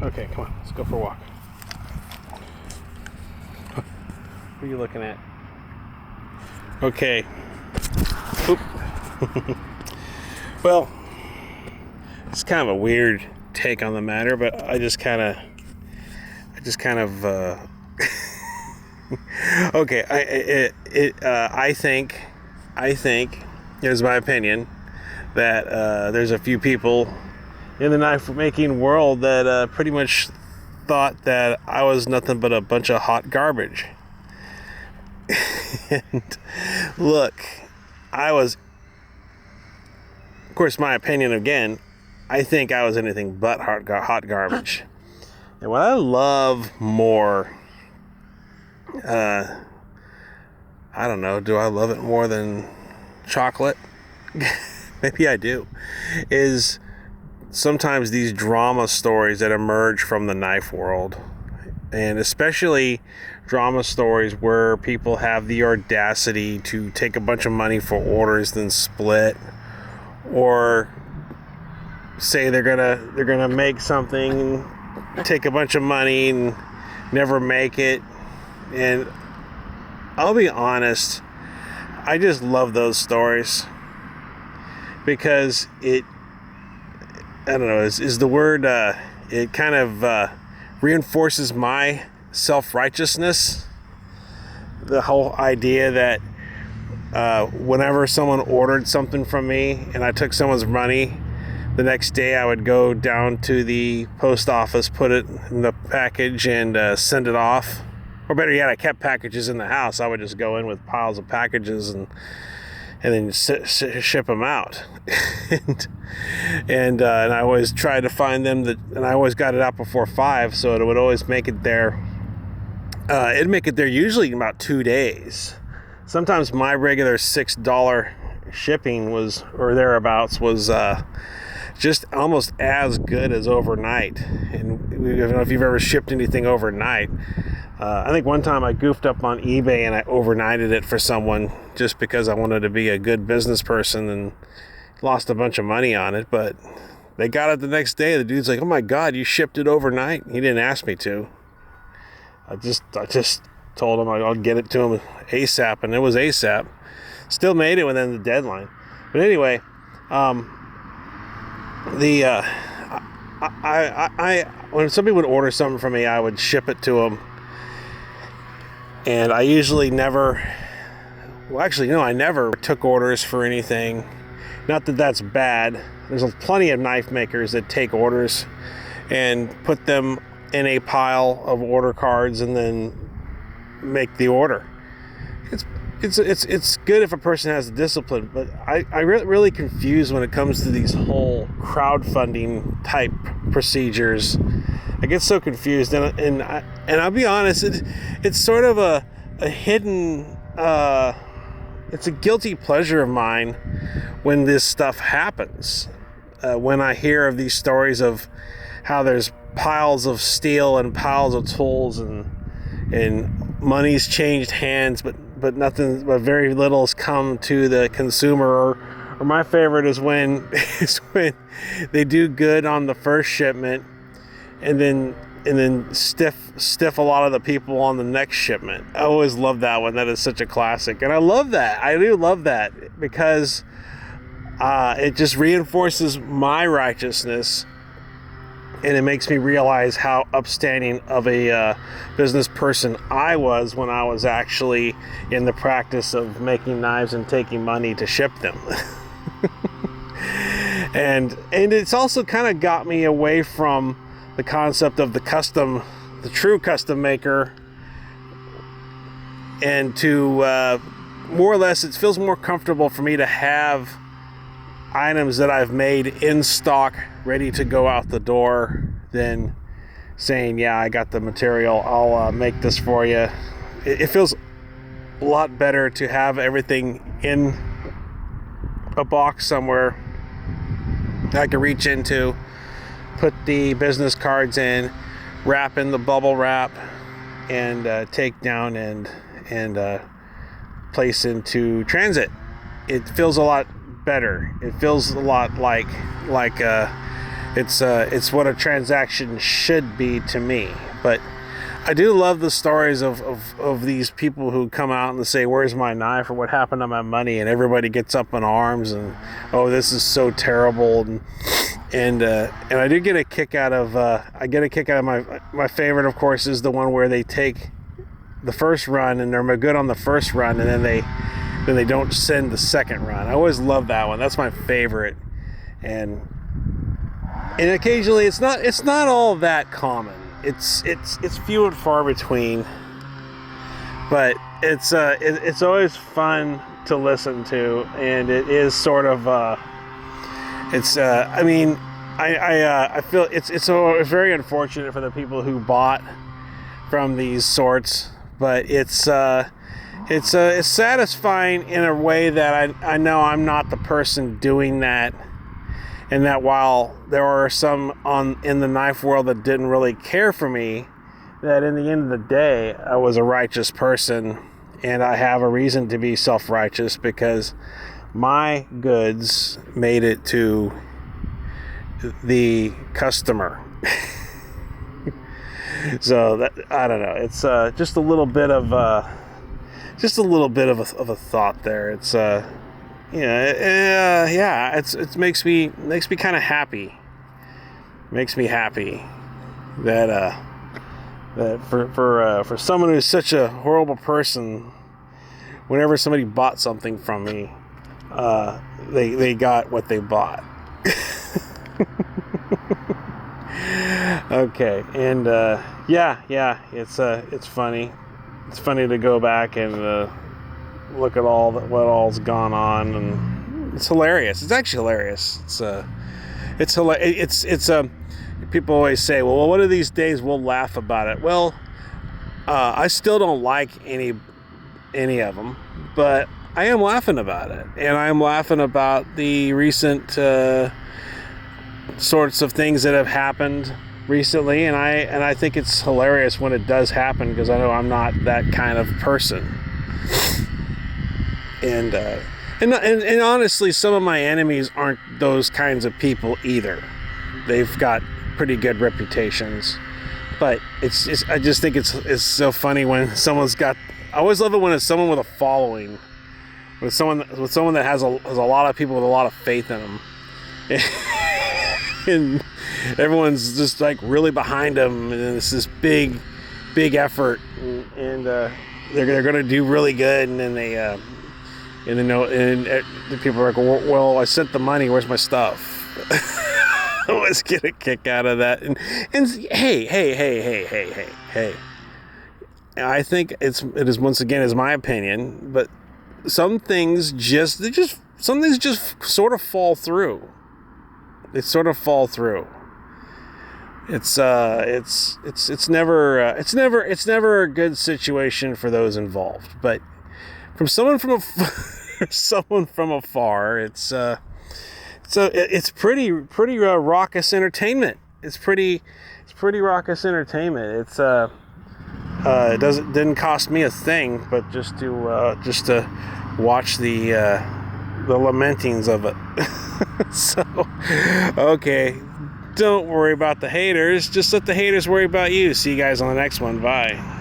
Okay, come on, let's go for a walk. What are you looking at? Okay. Oop. Well, it's kind of a weird take on the matter, but I just kind of okay. I think, here's my opinion, that there's a few people in the knife making world that pretty much thought that I was nothing but a bunch of hot garbage. And look, of course, my opinion again, I think I was anything but hot garbage. And what I love more, I don't know, do I love it more than chocolate? Maybe I do. Is sometimes these drama stories that emerge from the knife world, and especially drama stories where people have the audacity to take a bunch of money for orders, then split, or say they're gonna make something, take a bunch of money and never make it. And I'll be honest, I just love those stories because I don't know, is the word, it kind of reinforces my self-righteousness. The whole idea that whenever someone ordered something from me and I took someone's money, the next day I would go down to the post office, put it in the package, and send it off. Or better yet, I kept packages in the house. I would just go in with piles of packages and then ship them out. and I always tried to find them, and I always got it out before 5, so it would always make it there. It'd make it there usually in about 2 days. Sometimes my regular $6 shipping was, or thereabouts, was just almost as good as overnight. And I don't know if you've ever shipped anything overnight. I think one time I goofed up on eBay and I overnighted it for someone just because I wanted to be a good business person, and lost a bunch of money on it. But they got it the next day. The dude's like, "Oh my God, you shipped it overnight?" He didn't ask me to. I just told him I'll get it to him ASAP, and it was ASAP. Still made it within the deadline. But anyway, when somebody would order something from me, I would ship it to them. And I usually I never took orders for anything. Not that that's bad. There's plenty of knife makers that take orders and put them in a pile of order cards and then make the order. It's good if a person has the discipline, but I really confused when it comes to these whole crowdfunding type procedures. I get so confused, and I'll be honest, it's sort of a hidden, it's a guilty pleasure of mine when this stuff happens. When I hear of these stories of how there's piles of steel and piles of tools and money's changed hands, but very little has come to the consumer. Or my favorite is when they do good on the first shipment, and then stiff a lot of the people on the next shipment. I always love that one. That is such a classic, and I love that. I do love that because it just reinforces my righteousness, and it makes me realize how upstanding of a business person I was when I was actually in the practice of making knives and taking money to ship them. and it's also kind of got me away from the concept of the true custom maker, and to more or less, it feels more comfortable for me to have items that I've made in stock ready to go out the door than saying, yeah, I got the material, I'll make this for you. It feels a lot better to have everything in a box somewhere that I can reach into, put the business cards in, wrap in the bubble wrap, and take down and place into transit. It feels a lot better. It feels a lot like it's what a transaction should be to me. But I do love the stories of these people who come out and say, "Where's my knife?" or "What happened to my money?" and everybody gets up in arms and, "Oh, this is so terrible." And I do get a kick out of my favorite, of course, is the one where they take the first run and they're good on the first run, and then they don't send the second run. I always love that one. That's my favorite. And occasionally it's not all that common. It's few and far between, but it's always fun to listen to, and it is sort of I mean, I feel it's very unfortunate for the people who bought from these sorts, but it's satisfying in a way that I know I'm not the person doing that. And that while there are some in the knife world that didn't really care for me, that in the end of the day, I was a righteous person, and I have a reason to be self-righteous because my goods made it to the customer. So that, I don't know. It's just a little bit of a thought there. It's yeah, it makes me kind of happy. Makes me happy that for someone who's such a horrible person, whenever somebody bought something from me, they got what they bought. Okay, and yeah, it's funny. It's funny to go back and look at what all's gone on, and it's hilarious. It's actually hilarious. It's hilarious. It's people always say, well, one of these days we'll laugh about it. Well, I still don't like any of them, but I am laughing about it, and I'm laughing about the recent sorts of things that have happened recently, and I think it's hilarious when it does happen, because I know I'm not that kind of person. And honestly, some of my enemies aren't those kinds of people either. They've got pretty good reputations, but I just think it's so funny when someone's got. I always love it when it's someone with a following, with someone that has a lot of people with a lot of faith in them, and everyone's just like really behind them, and it's this big effort, and they're going to do really good, and then they. And the people are like, well, I sent the money. Where's my stuff? I always get a kick out of that. And hey. I think it is once again is my opinion, but some things just sort of fall through. They sort of fall through. It's never a good situation for those involved, but. From someone from afar, it's pretty raucous entertainment. It's pretty raucous entertainment. It didn't cost me a thing, but just to watch the lamentings of it. So, okay, don't worry about the haters. Just let the haters worry about you. See you guys on the next one. Bye.